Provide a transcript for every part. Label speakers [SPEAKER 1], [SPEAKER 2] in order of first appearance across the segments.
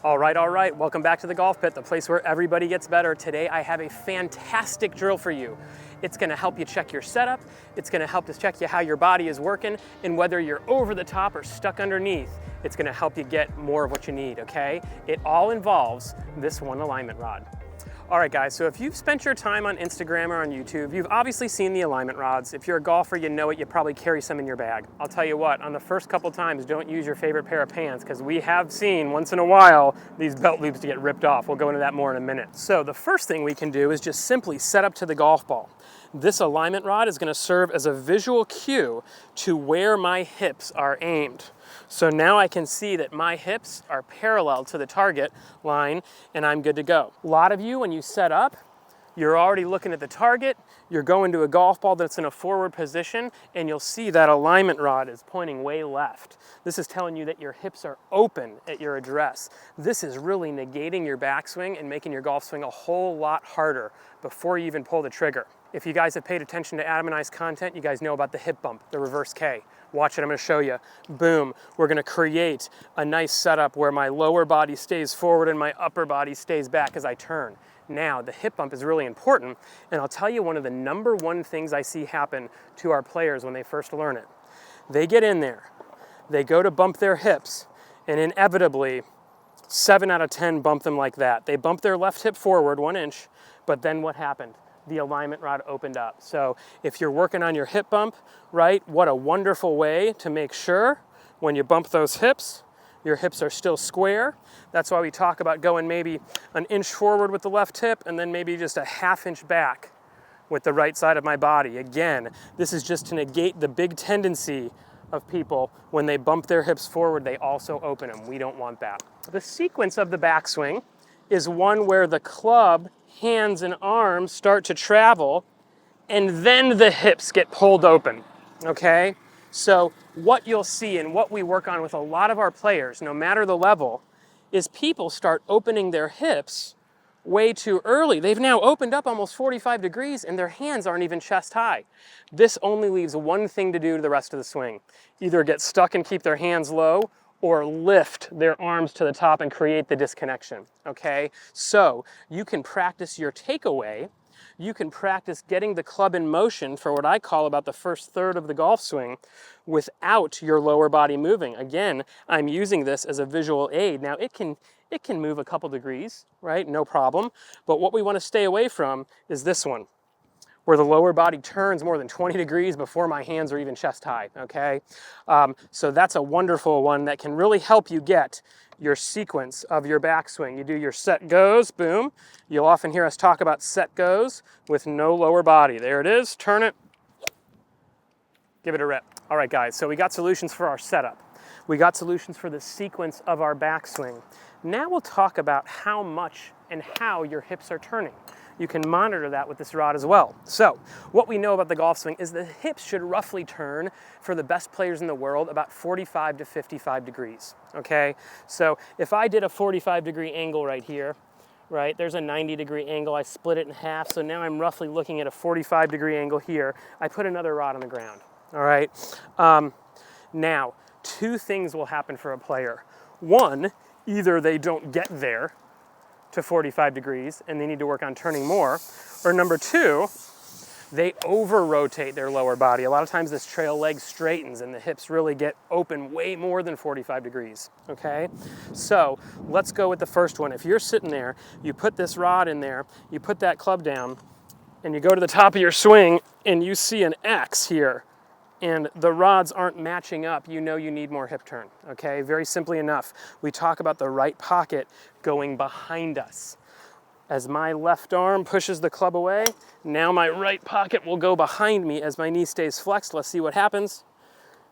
[SPEAKER 1] All right, welcome back to the Golf Pit, the place where everybody gets better. Today I have a fantastic drill for you. It's gonna help you check your setup, it's gonna help to check you how your body is working, and whether you're over the top or stuck underneath, it's gonna help you get more of what you need, okay? It all involves this one alignment rod. All right guys, so if you've spent your time on Instagram or on YouTube, you've obviously seen the alignment rods. If you're a golfer, you know it, you probably carry some in your bag. I'll tell you what, on the first couple times, don't use your favorite pair of pants because we have seen once in a while these belt loops to get ripped off. We'll go into that more in a minute. So the first thing we can do is just simply set up to the golf ball. This alignment rod is gonna serve as a visual cue to where my hips are aimed. So now I can see that my hips are parallel to the target line and I'm good to go. A lot of you, when you set up, you're already looking at the target, you're going to a golf ball that's in a forward position, and you'll see that alignment rod is pointing way left. This is telling you that your hips are open at your address. This is really negating your backswing and making your golf swing a whole lot harder before you even pull the trigger. If you guys have paid attention to Adam and I's content, you guys know about the hip bump, the reverse K. Watch it, I'm gonna show you. Boom, we're gonna create a nice setup where my lower body stays forward and my upper body stays back as I turn. Now, the hip bump is really important, and I'll tell you one of the number one things I see happen to our players when they first learn it. They get in there, they go to bump their hips, and inevitably, 7 out of 10 bump them like that. They bump their left hip forward 1 inch, but then what happened? The alignment rod opened up. So if you're working on your hip bump, right, what a wonderful way to make sure when you bump those hips, your hips are still square. That's why we talk about going maybe 1 inch forward with the left hip and then maybe just a 1/2 inch back with the right side of my body. Again, this is just to negate the big tendency of people when they bump their hips forward, they also open them. We don't want that. The sequence of the backswing is one where the club, hands and arms start to travel and then the hips get pulled open, okay? So what you'll see and what we work on with a lot of our players, no matter the level, is people start opening their hips way too early. They've now opened up almost 45 degrees and their hands aren't even chest high. This only leaves one thing to do to the rest of the swing. Either get stuck and keep their hands low or lift their arms to the top and create the disconnection, okay? So you can practice your takeaway. You can practice getting the club in motion for what I call about the first third of the golf swing without your lower body moving. Again, I'm using this as a visual aid. Now it can move a couple degrees, right? No problem. But what we want to stay away from is this one, where the lower body turns more than 20 degrees before my hands are even chest high, okay? So that's a wonderful one that can really help you get your sequence of your backswing. You do your set goes, boom. You'll often hear us talk about set goes with no lower body. There it is, turn it, give it a rip. All right guys, so we got solutions for our setup. We got solutions for the sequence of our backswing. Now we'll talk about how much and how your hips are turning. You can monitor that with this rod as well. So what we know about the golf swing is the hips should roughly turn for the best players in the world about 45 to 55 degrees, okay? So if I did a 45-degree angle right here, right, there's a 90-degree angle, I split it in half, so now I'm roughly looking at a 45-degree angle here. I put another rod on the ground, all right? Now, 2 things will happen for a player. One, either they don't get there to 45 degrees and they need to work on turning more, or number 2, they over-rotate their lower body. A lot of times this trail leg straightens and the hips really get open way more than 45 degrees, okay? So let's go with the first one. If you're sitting there, you put this rod in there, you put that club down, and you go to the top of your swing and you see an X here, and the rods aren't matching up, you know you need more hip turn, okay? Very simply enough, we talk about the right pocket going behind us. As my left arm pushes the club away, now my right pocket will go behind me as my knee stays flexed. Let's see what happens.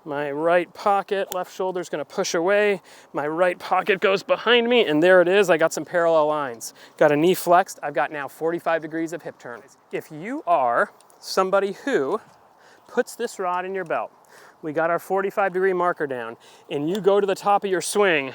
[SPEAKER 1] My right pocket, left shoulder is gonna push away. My right pocket goes behind me, and there it is. I got some parallel lines. Got a knee flexed. I've got now 45 degrees of hip turn. If you are somebody who puts this rod in your belt, we got our 45-degree marker down, and you go to the top of your swing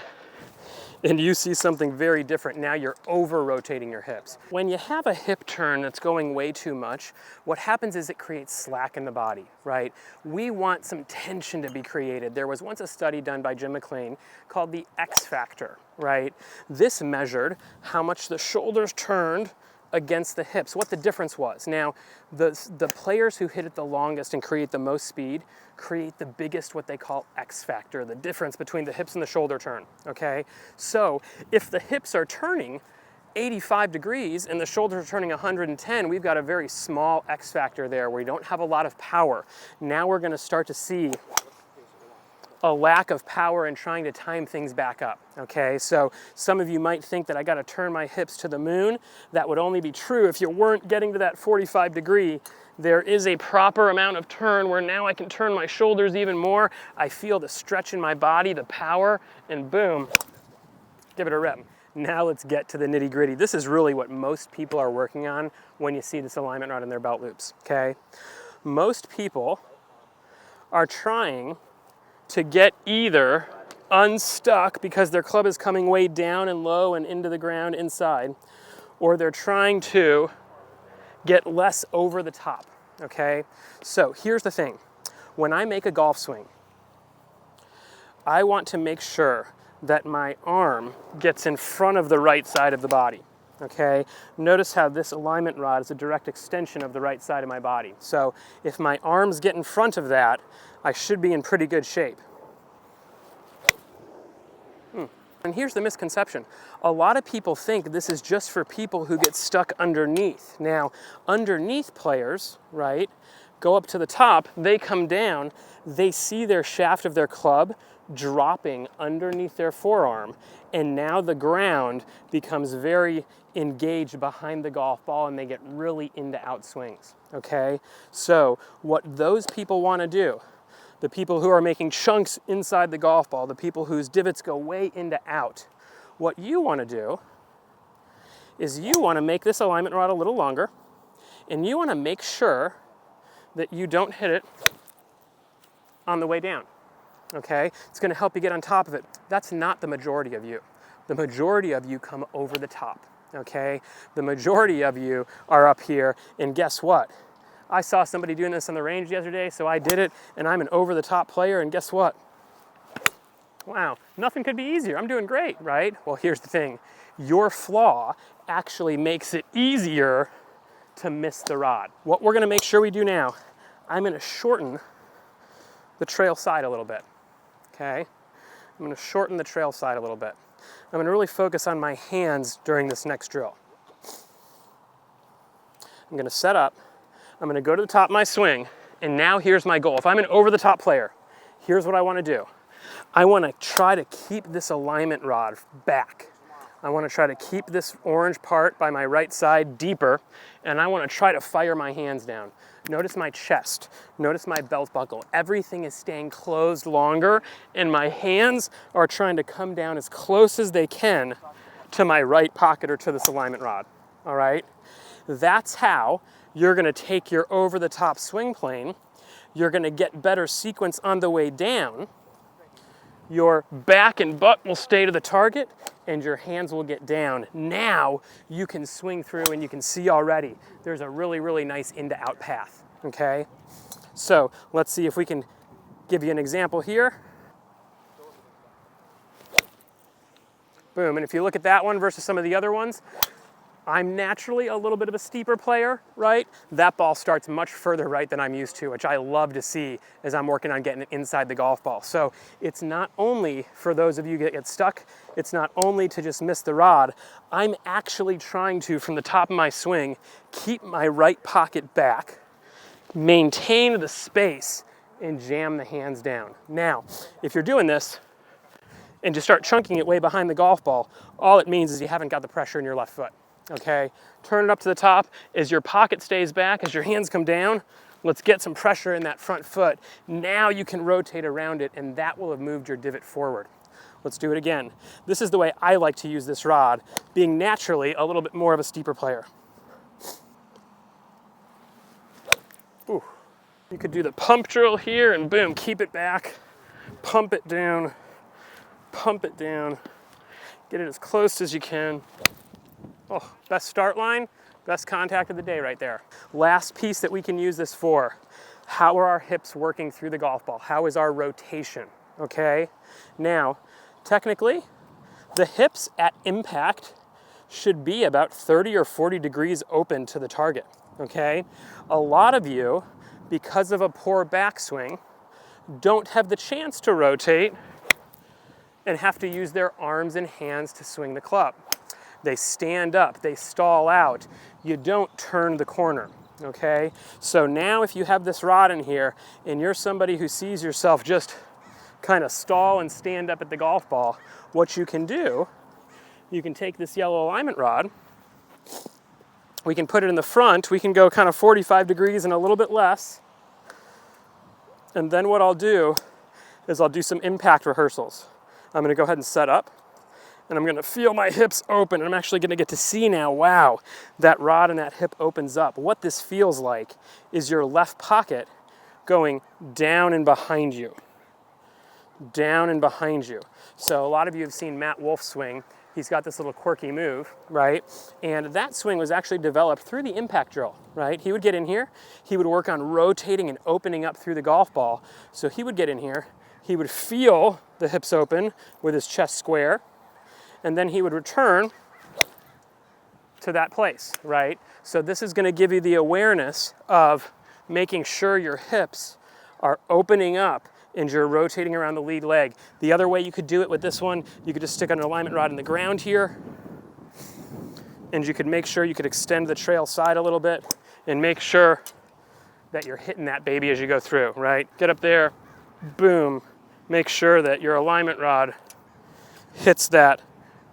[SPEAKER 1] and you see something very different. Now you're over-rotating your hips. When you have a hip turn that's going way too much, what happens is it creates slack in the body, right? We want some tension to be created. There was once a study done by Jim McLean called the X factor, right? This measured how much the shoulders turned against the hips, what the difference was. Now, the players who hit it the longest and create the most speed create the biggest, what they call X factor, the difference between the hips and the shoulder turn, okay? So if the hips are turning 85 degrees and the shoulders are turning 110, we've got a very small X factor there where we don't have a lot of power. Now we're gonna start to see a lack of power in trying to time things back up, okay? So some of you might think that I gotta turn my hips to the moon. That would only be true if you weren't getting to that 45 degree. There is a proper amount of turn where now I can turn my shoulders even more. I feel the stretch in my body, the power, and boom, give it a rep. Now let's get to the nitty gritty. This is really what most people are working on when you see this alignment rod in their belt loops, okay? Most people are trying to get either unstuck because their club is coming way down and low and into the ground inside, or they're trying to get less over the top, okay? So here's the thing. When I make a golf swing, I want to make sure that my arm gets in front of the right side of the body, okay? Notice how this alignment rod is a direct extension of the right side of my body. So if my arms get in front of that, I should be in pretty good shape. And here's the misconception. A lot of people think this is just for people who get stuck underneath. Now, underneath players, right, go up to the top, they come down, they see their shaft of their club dropping underneath their forearm, and now the ground becomes very engaged behind the golf ball and they get really into outswings, okay? So what those people want to do, the people who are making chunks inside the golf ball, the people whose divots go way into out, what you want to do is you want to make this alignment rod a little longer, and you want to make sure that you don't hit it on the way down, okay? It's going to help you get on top of it. That's not the majority of you. The majority of you come over the top, okay? The majority of you are up here, and guess what? I saw somebody doing this on the range yesterday, so I did it, and I'm an over-the-top player, and guess what? Wow, nothing could be easier. I'm doing great, right? Well, here's the thing. Your flaw actually makes it easier to miss the rod. What we're gonna make sure we do now, I'm gonna shorten the trail side a little bit, okay? I'm gonna shorten the trail side a little bit. I'm gonna really focus on my hands during this next drill. I'm gonna set up, I'm gonna go to the top of my swing, and now here's my goal. If I'm an over-the-top player, here's what I wanna do. I wanna try to keep this alignment rod back. I wanna try to keep this orange part by my right side deeper, and I wanna try to fire my hands down. Notice my chest, notice my belt buckle. Everything is staying closed longer, and my hands are trying to come down as close as they can to my right pocket or to this alignment rod, all right? That's how you're gonna take your over-the-top swing plane, you're gonna get better sequence on the way down, your back and butt will stay to the target, and your hands will get down. Now you can swing through and you can see already there's a really, really nice in-to-out path, okay? So let's see if we can give you an example here. Boom, and if you look at that one versus some of the other ones, I'm naturally a little bit of a steeper player, right? That ball starts much further right than I'm used to, which I love to see as I'm working on getting it inside the golf ball. So it's not only for those of you that get stuck, it's not only to just miss the rod, I'm actually trying to, from the top of my swing, keep my right pocket back, maintain the space, and jam the hands down. Now, if you're doing this and just start chunking it way behind the golf ball, all it means is you haven't got the pressure in your left foot. Okay, turn it up to the top as your pocket stays back, as your hands come down. Let's get some pressure in that front foot. Now you can rotate around it, and that will have moved your divot forward. Let's do it again. This is the way I like to use this rod, being naturally a little bit more of a steeper player. Ooh. You could do the pump drill here, and boom, keep it back, pump it down, Get it as close as you can. Oh, best start line, best contact of the day right there. Last piece that we can use this for, how are our hips working through the golf ball? How is our rotation, okay? Now, technically, the hips at impact should be about 30 or 40 degrees open to the target, okay? A lot of you, because of a poor backswing, don't have the chance to rotate and have to use their arms and hands to swing the club. They stand up, they stall out. You don't turn the corner, okay? So now if you have this rod in here and you're somebody who sees yourself just kind of stall and stand up at the golf ball, what you can do, you can take this yellow alignment rod, we can put it in the front, we can go kind of 45 degrees and a little bit less, and then what I'll do is I'll do some impact rehearsals. I'm gonna go ahead and set up, and I'm gonna feel my hips open, and I'm actually gonna get to see now, wow, that rod and that hip opens up. What this feels like is your left pocket going down and behind you. Down and behind you. So a lot of you have seen Matt Wolf swing. He's got this little quirky move, right? And that swing was actually developed through the impact drill, right? He would get in here, he would work on rotating and opening up through the golf ball. So he would get in here, he would feel the hips open with his chest square, and then he would return to that place, right? So this is gonna give you the awareness of making sure your hips are opening up and you're rotating around the lead leg. The other way you could do it with this one, you could just stick an alignment rod in the ground here, and you could make sure you could extend the trail side a little bit and make sure that you're hitting that baby as you go through, right? Get up there, boom. Make sure that your alignment rod hits that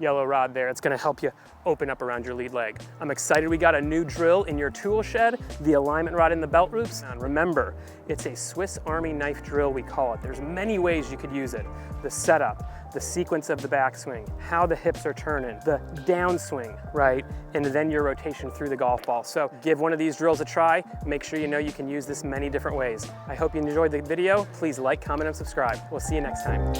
[SPEAKER 1] yellow rod there. It's gonna help you open up around your lead leg. I'm excited we got a new drill in your tool shed, the alignment rod in the belt loops. And remember, it's a Swiss Army knife drill, we call it. There's many ways you could use it. The setup, the sequence of the backswing, how the hips are turning, the downswing, right? And then your rotation through the golf ball. So give one of these drills a try. Make sure you know you can use this many different ways. I hope you enjoyed the video. Please like, comment, and subscribe. We'll see you next time.